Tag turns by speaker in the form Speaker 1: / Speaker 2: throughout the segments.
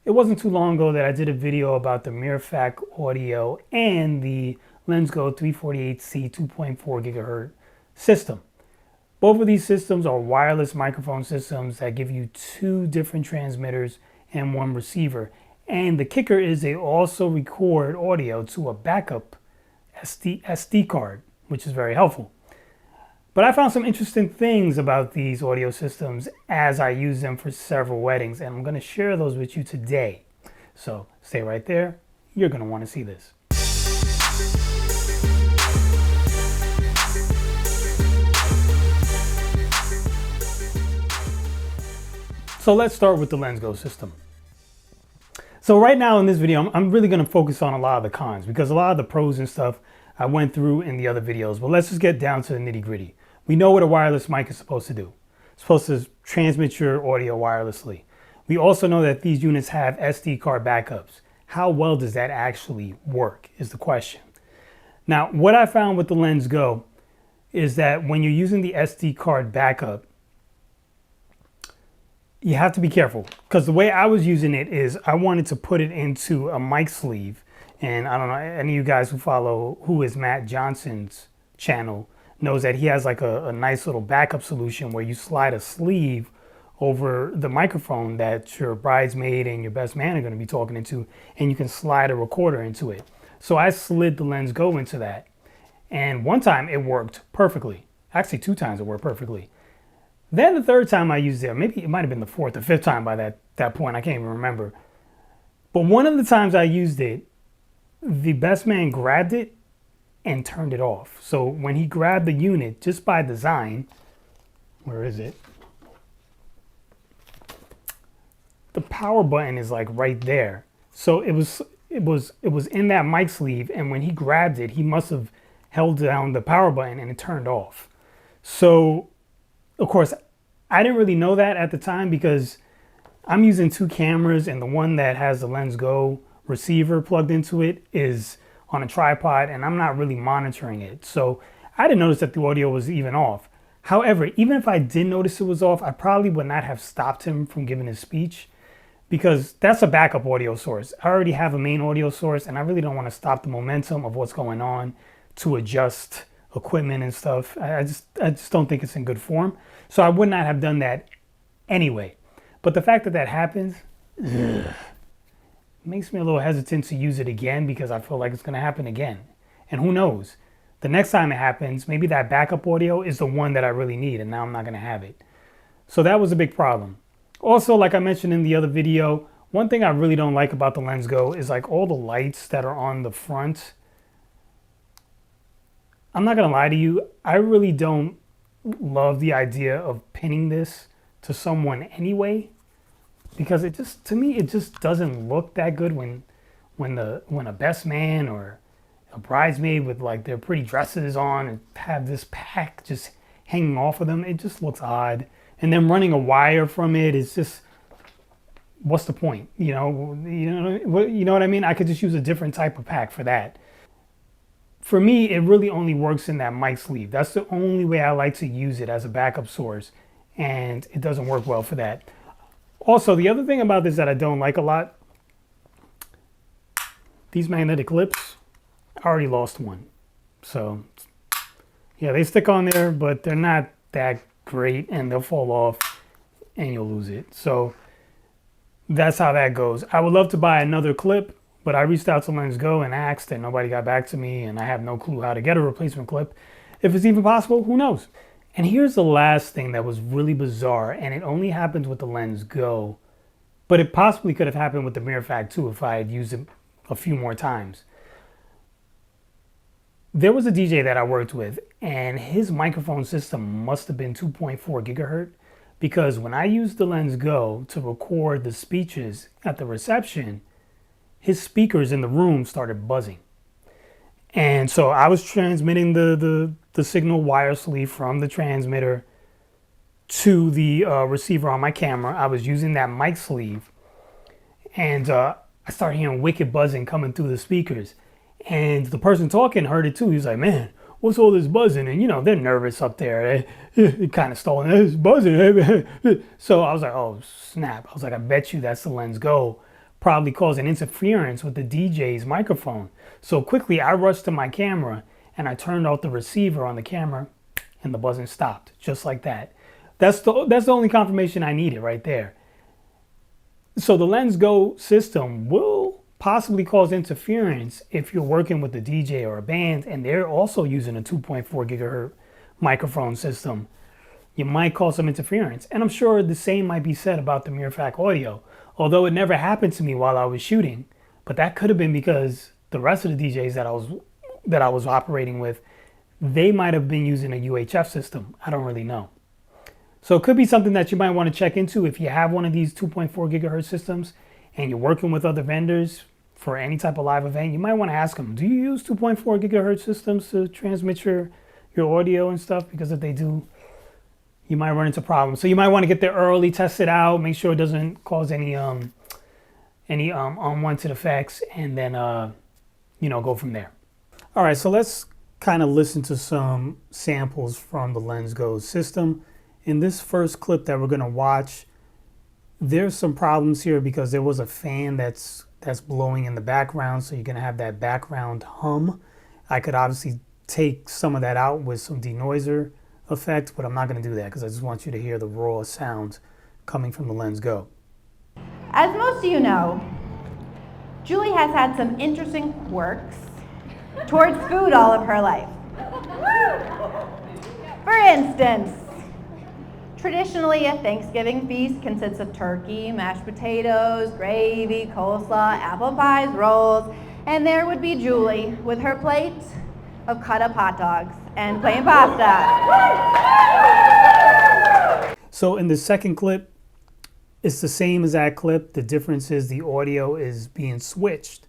Speaker 1: It wasn't too long ago that I did a video about the Mirfak audio and the Lensgo 348C 2.4 gigahertz system. Both of these systems are wireless microphone systems that give you two different transmitters and one receiver. And the kicker is they also record audio to a backup SD card, which is very helpful. But I found some interesting things about these audio systems as I use them for several weddings, and I'm going to share those with you today. So stay right there. You're going to want to see this. So let's start with the Lensgo system. So right now in this video, I'm really going to focus on a lot of the cons because a lot of the pros and stuff I went through in the other videos. But let's just get down to the nitty gritty. We know what a wireless mic is supposed to do. It's supposed to transmit your audio wirelessly. We also know that these units have SD card backups. How well does that actually work is the question. Now, what I found with the Lensgo is that when you're using the SD card backup, you have to be careful because the way I was using it is I wanted to put it into a mic sleeve. And I don't know, any of you guys who follow Who is Matt Johnson's channel knows that he has like a nice little backup solution where you slide a sleeve over the microphone that your bridesmaid and your best man are going to be talking into, and you can slide a recorder into it. So I slid the Lensgo into that, and one time it worked perfectly. Actually, two times it worked perfectly. Then the third time I used it, maybe it might have been the fourth or fifth time by that point, I can't even remember. But one of the times I used it, the best man grabbed it and turned it off. So when he grabbed the unit, just by design, where is it? The power button is like right there. So it was in that mic sleeve, and when he grabbed it, he must have held down the power button and it turned off. So of course, I didn't really know that at the time because I'm using two cameras, and the one that has the Lensgo receiver plugged into it is on a tripod, and I'm not really monitoring it. So I didn't notice that the audio was even off. However, even if I did notice it was off, I probably would not have stopped him from giving his speech because that's a backup audio source. I already have a main audio source, and I really don't want to stop the momentum of what's going on to adjust equipment and stuff. I just don't think it's in good form. So I would not have done that anyway. But the fact that that happens makes me a little hesitant to use it again because I feel like it's going to happen again. And who knows? The next time it happens, maybe that backup audio is the one that I really need, and now I'm not going to have it. So that was a big problem. Also, like I mentioned in the other video, one thing I really don't like about the Lensgo is like all the lights that are on the front. I'm not going to lie to you. I really don't love the idea of pinning this to someone anyway, because it just, to me, it just doesn't look that good when a best man or a bridesmaid with like their pretty dresses on and have this pack just hanging off of them. It just looks odd. And then running a wire from it is just, what's the point? You know what I mean? I could just use a different type of pack for that. For me, it really only works in that mic sleeve. That's the only way I like to use it as a backup source, and it doesn't work well for that. Also, the other thing about this that I don't like a lot, these magnetic clips, I already lost one. So yeah, they stick on there, but they're not that great, and they'll fall off and you'll lose it. So that's how that goes. I would love to buy another clip, but I reached out to Lensgo and asked, and nobody got back to me, and I have no clue how to get a replacement clip. If it's even possible, who knows? And here's the last thing that was really bizarre, and it only happens with the Lensgo, but it possibly could have happened with the Mirfak too if I had used it a few more times. There was a DJ that I worked with, and his microphone system must have been 2.4 gigahertz, because when I used the Lensgo to record the speeches at the reception, his speakers in the room started buzzing. And so I was transmitting the signal wirelessly from the transmitter to the receiver on my camera. I was using that mic sleeve, and I started hearing wicked buzzing coming through the speakers. And the person talking heard it too. He was like, "Man, what's all this buzzing?" And you know, they're nervous up there. It kind of stalling. It's buzzing. So I was like, oh snap. I was like, I bet you that's the Lensgo probably causing interference with the DJ's microphone. So quickly I rushed to my camera and I turned off the receiver on the camera and the buzzing stopped, just like that. That's the only confirmation I needed right there. So the Lensgo system will possibly cause interference if you're working with a DJ or a band and they're also using a 2.4 gigahertz microphone system. You might cause some interference. And I'm sure the same might be said about the Mirfak audio, although it never happened to me while I was shooting. But that could have been because the rest of the DJs that I was operating with, they might have been using a UHF system. I don't really know. So it could be something that you might want to check into if you have one of these 2.4 gigahertz systems and you're working with other vendors for any type of live event. You might want to ask them, do you use 2.4 gigahertz systems to transmit your audio and stuff? Because if they do, you might run into problems. So you might want to get there early, test it out, make sure it doesn't cause any unwanted effects, and then go from there. All right, so let's kind of listen to some samples from the Lensgo system. In this first clip that we're going to watch, there's some problems here because there was a fan that's blowing in the background, so you're going to have that background hum. I could obviously take some of that out with some denoiser effect, but I'm not going to do that because I just want you to hear the raw sound coming from the Lensgo.
Speaker 2: As most of you know, Julie has had some interesting quirks towards food all of her life. For instance, traditionally a Thanksgiving feast consists of turkey, mashed potatoes, gravy, coleslaw, apple pies, rolls, and there would be Julie with her plate of cut up hot dogs and plain pasta.
Speaker 1: So in the second clip, it's the same as that clip. The difference is the audio is being switched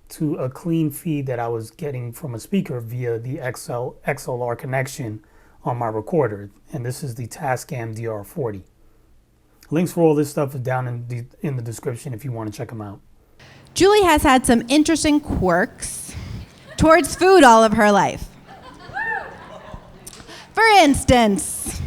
Speaker 1: to a clean feed that I was getting from a speaker via the XLR connection on my recorder. And this is the Tascam DR40. Links for all this stuff is down in the description if you want to check them out.
Speaker 2: Julie has had some interesting quirks towards food all of her life. For instance,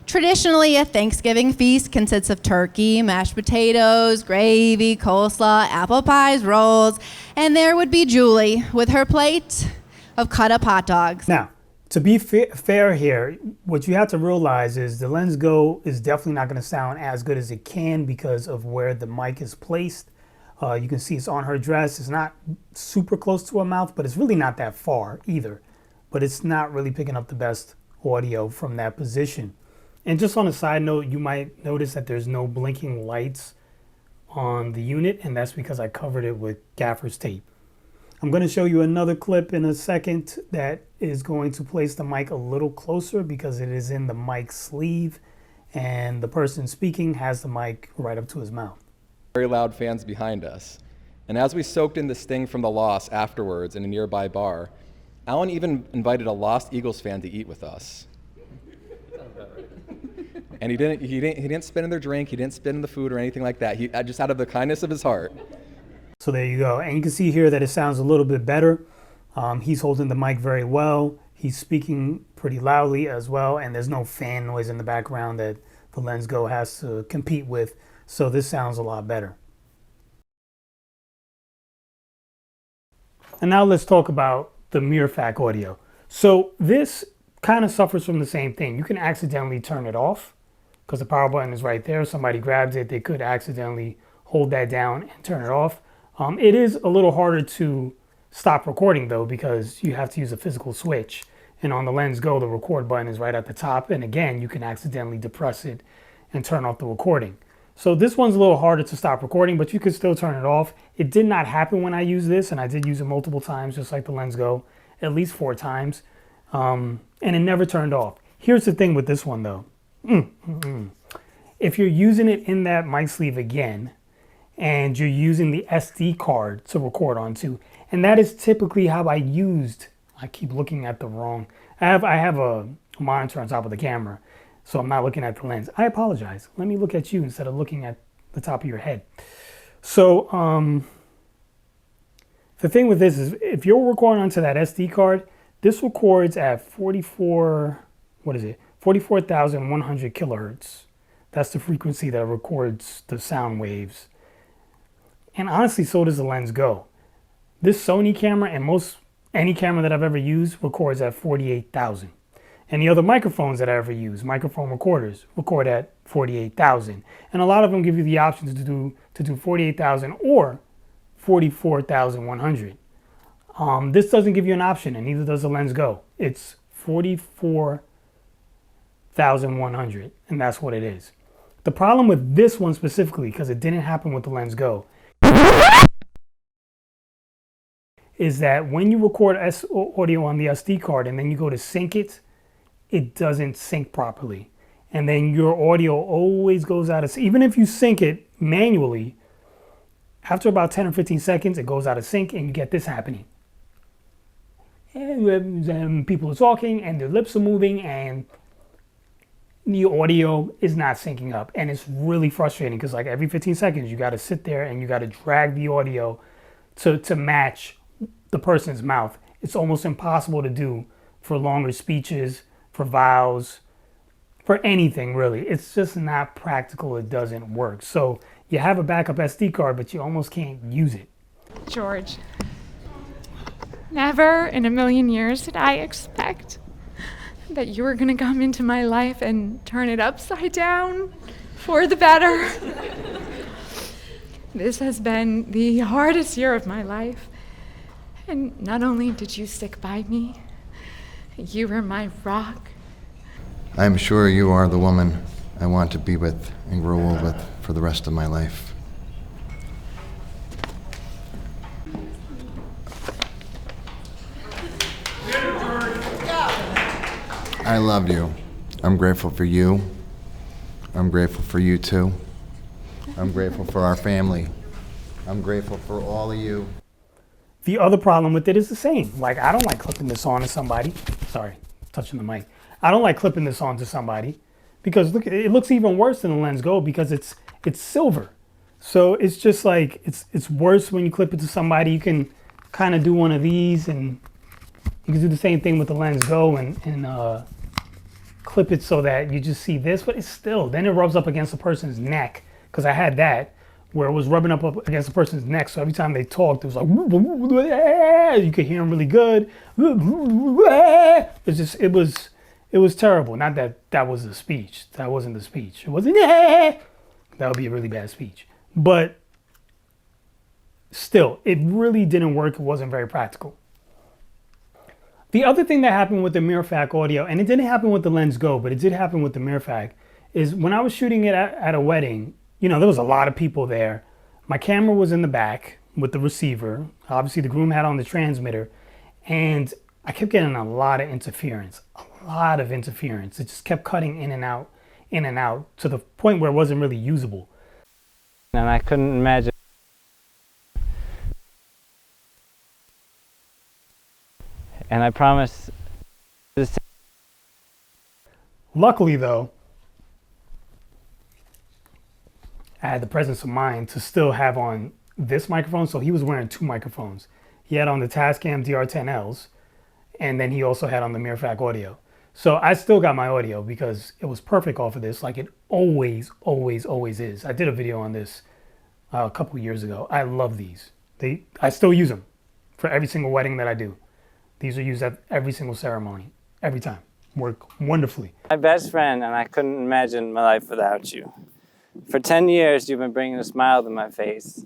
Speaker 2: traditionally a Thanksgiving feast consists of turkey, mashed potatoes, gravy, coleslaw, apple pies, rolls, and there would be Julie with her plate of cut up hot dogs.
Speaker 1: Now, to be fair here, what you have to realize is the Lensgo is definitely not going to sound as good as it can because of where the mic is placed. You can see it's on her dress. It's not super close to her mouth, but it's really not that far either. But it's not really picking up the best audio from that position. And just on a side note, you might notice that there's no blinking lights on the unit, and that's because I covered it with gaffer's tape. I'm going to show you another clip in a second that is going to place the mic a little closer because it is in the mic sleeve, and the person speaking has the mic right up to his mouth.
Speaker 3: Very loud fans behind us. And as we soaked in the sting from the loss afterwards in a nearby bar, Alan even invited a Lost Eagles fan to eat with us. And he didn't spit in their drink, he didn't spit in the food or anything like that. He just out of the kindness of his heart.
Speaker 1: So there you go. And you can see here that it sounds a little bit better. He's holding the mic very well. He's speaking pretty loudly as well. And there's no fan noise in the background that the Lensgo has to compete with. So this sounds a lot better. And now let's talk about the Mirfak audio. So this kind of suffers from the same thing. You can accidentally turn it off because the power button is right there. Somebody grabs it, they could accidentally hold that down and turn it off. It is a little harder to stop recording though because you have to use a physical switch. And on the Lensgo, the record button is right at the top. And again, you can accidentally depress it and turn off the recording. So this one's a little harder to stop recording, but you can still turn it off. It did not happen when I used this, and I did use it multiple times, just like the Lensgo, at least 4 times. And it never turned off. Here's the thing with this one though. If you're using it in that mic sleeve again, and you're using the SD card to record onto, and that is typically how I keep looking at the wrong, I have a monitor on top of the camera, so I'm not looking at the lens. I apologize. Let me look at you instead of looking at the top of your head. So the thing with this is if you're recording onto that SD card, this records at 44,100 kilohertz. That's the frequency that records the sound waves. And honestly, so does the Lensgo. This Sony camera and any camera that I've ever used records at 48,000. And the other microphones that I ever use, microphone recorders, record at 48,000. And a lot of them give you the option to do 48,000 or 44,100. This doesn't give you an option, and neither does the Lensgo. It's 44,100, and that's what it is. The problem with this one specifically, because it didn't happen with the Lensgo, is that when you record audio on the SD card and then you go to sync it, it doesn't sync properly. And then your audio always goes out of sync. Even if you sync it manually, after about 10 or 15 seconds, it goes out of sync and you get this happening. And people are talking and their lips are moving and the audio is not syncing up. And it's really frustrating because like every 15 seconds, you got to sit there and you got to drag the audio to match the person's mouth. It's almost impossible to do for longer speeches, for vows, for anything really. It's just not practical. It doesn't work. So you have a backup SD card, but you almost can't use it.
Speaker 4: George, never in a million years did I expect that you were going to come into my life and turn it upside down for the better. This has been the hardest year of my life. And not only did you stick by me, you were my rock.
Speaker 5: I'm sure you are the woman I want to be with and grow old with for the rest of my life. I love you. I'm grateful for you. I'm grateful for you too. I'm grateful for our family. I'm grateful for all of you.
Speaker 1: The other problem with it is the same. Like, I don't like clipping this on to somebody. Sorry, touching the mic. I don't like clipping this on to somebody because look, it looks even worse than the Lensgo because it's silver. So it's just like, it's worse when you clip it to somebody. You can kind of do one of these and you can do the same thing with the Lensgo and clip it so that you just see this, but it's still, then it rubs up against the person's neck because I had that where it was rubbing up against the person's neck. So every time they talked, it was like, you could hear them really good. It's just, it was terrible. Not that that was the speech. That wasn't the speech. It wasn't, that would be a really bad speech. But still, it really didn't work. It wasn't very practical. The other thing that happened with the Mirfak audio, and it didn't happen with the Lensgo, but it did happen with the Mirfak, is when I was shooting it at a wedding, you know, there was a lot of people there. My camera was in the back with the receiver. Obviously, the groom had on the transmitter. And I kept getting a lot of interference. It just kept cutting in and out, to the point where it wasn't really usable.
Speaker 6: And I couldn't imagine. And I promise.
Speaker 1: Luckily, though, I had the presence of mind to still have on this microphone. So he was wearing two microphones. He had on the Tascam DR10Ls, and then he also had on the Mirfak audio. So I still got my audio because it was perfect off of this, like it always is. I did a video on this a couple years ago. I love these. I still use them for every single wedding that I do. These are used at every single ceremony, every time. Work wonderfully.
Speaker 6: My best friend, and I couldn't imagine my life without you. For 10 years, you've been bringing a smile to my face.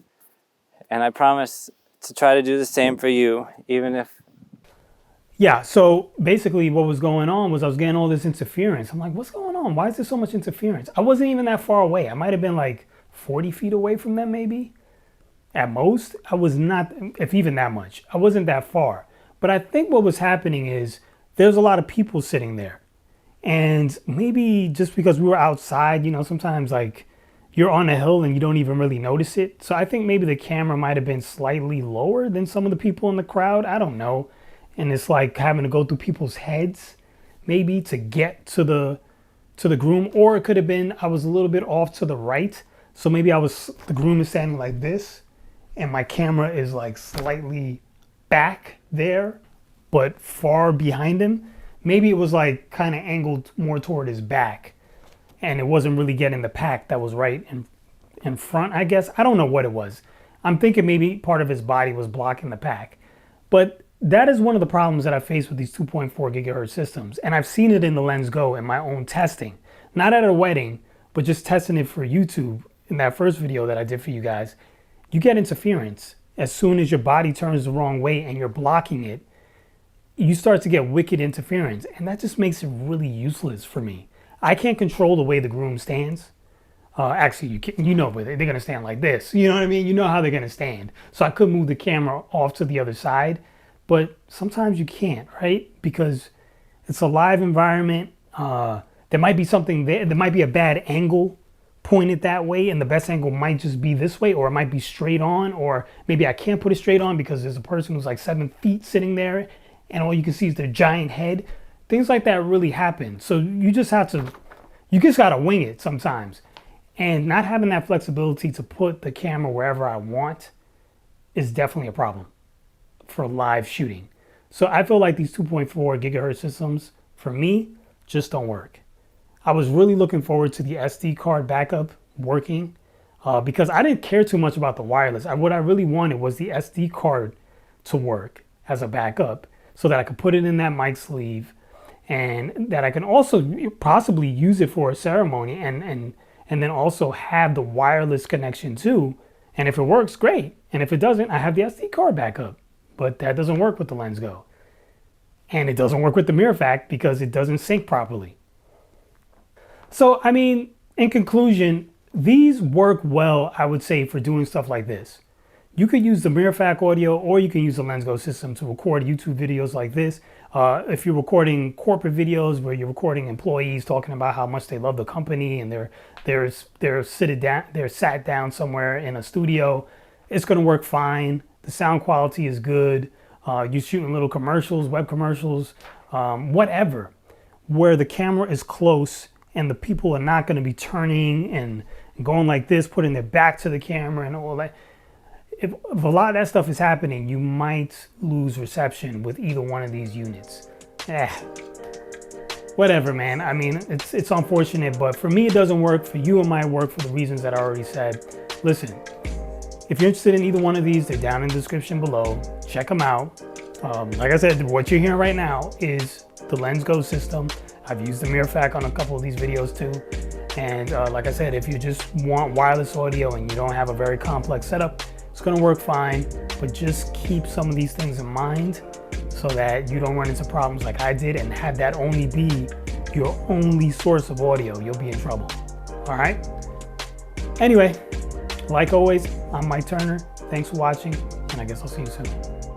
Speaker 6: And I promise to try to do the same for you, even if...
Speaker 1: Yeah, so basically what was going on was I was getting all this interference. I'm like, what's going on? Why is there so much interference? I wasn't even that far away. I might have been like 40 feet away from them maybe. At most, I was not, if even that much. I wasn't that far. But I think what was happening is there's a lot of people sitting there. And maybe just because we were outside, you know, sometimes like you're on a hill and you don't even really notice it. So I think maybe the camera might have been slightly lower than some of the people in the crowd. I don't know. And it's like having to go through people's heads maybe to get to the groom. Or it could have been I was a little bit off to the right. So maybe the groom is standing like this and my camera is like slightly back there, but far behind him. Maybe it was like kind of angled more toward his back and it wasn't really getting the pack that was right in front, I guess. I don't know what it was. I'm thinking maybe part of his body was blocking the pack. But that is one of the problems that I face with these 2.4 gigahertz systems. And I've seen it in the Lensgo in my own testing. Not at a wedding, but just testing it for YouTube in that first video that I did for you guys. You get interference. As soon as your body turns the wrong way and you're blocking it, you start to get wicked interference. And that just makes it really useless for me. I can't control the way the groom stands. Actually, you know, but they're going to stand like this. You know what I mean? You know how they're going to stand. So I could move the camera off to the other side, but sometimes you can't, right? Because it's a live environment. There might be something there. There might be a bad angle pointed that way, and the best angle might just be this way, or it might be straight on, or maybe I can't put it straight on because there's a person who's like 7 feet sitting there, and all you can see is their giant head. Things like that really happen. So you just got to wing it sometimes. And not having that flexibility to put the camera wherever I want is definitely a problem for live shooting. So I feel like these 2.4 gigahertz systems, for me, just don't work. I was really looking forward to the SD card backup working because I didn't care too much about the wireless. What I really wanted was the SD card to work as a backup so that I could put it in that mic sleeve and that I can also possibly use it for a ceremony and then also have the wireless connection too. And if it works, great. And if it doesn't, I have the SD card backup. But that doesn't work with the Lensgo. And it doesn't work with the Mirfak because it doesn't sync properly. So, I mean, in conclusion, these work well, I would say, for doing stuff like this. You could use the Mirfak audio or you can use the Lensgo system to record YouTube videos like this. If you're recording corporate videos where you're recording employees talking about how much they love the company and they're sat down somewhere in a studio, it's going to work fine. The sound quality is good. You're shooting little commercials, web commercials, whatever, where the camera is close and the people are not going to be turning and going like this, putting their back to the camera and all that. If a lot of that stuff is happening, you might lose reception with either one of these units. Whatever, man. I mean, it's unfortunate, but for me, it doesn't work. For you, it might work for the reasons that I already said. Listen, if you're interested in either one of these, they're down in the description below. Check them out. Like I said, what you're hearing right now is the Lensgo system. I've used the Mirfak on a couple of these videos too. And like I said, if you just want wireless audio and you don't have a very complex setup, it's going to work fine, but just keep some of these things in mind so that you don't run into problems like I did and have that only be your only source of audio. You'll be in trouble. All right? Anyway, like always, I'm Mike Turner. Thanks for watching, and I guess I'll see you soon.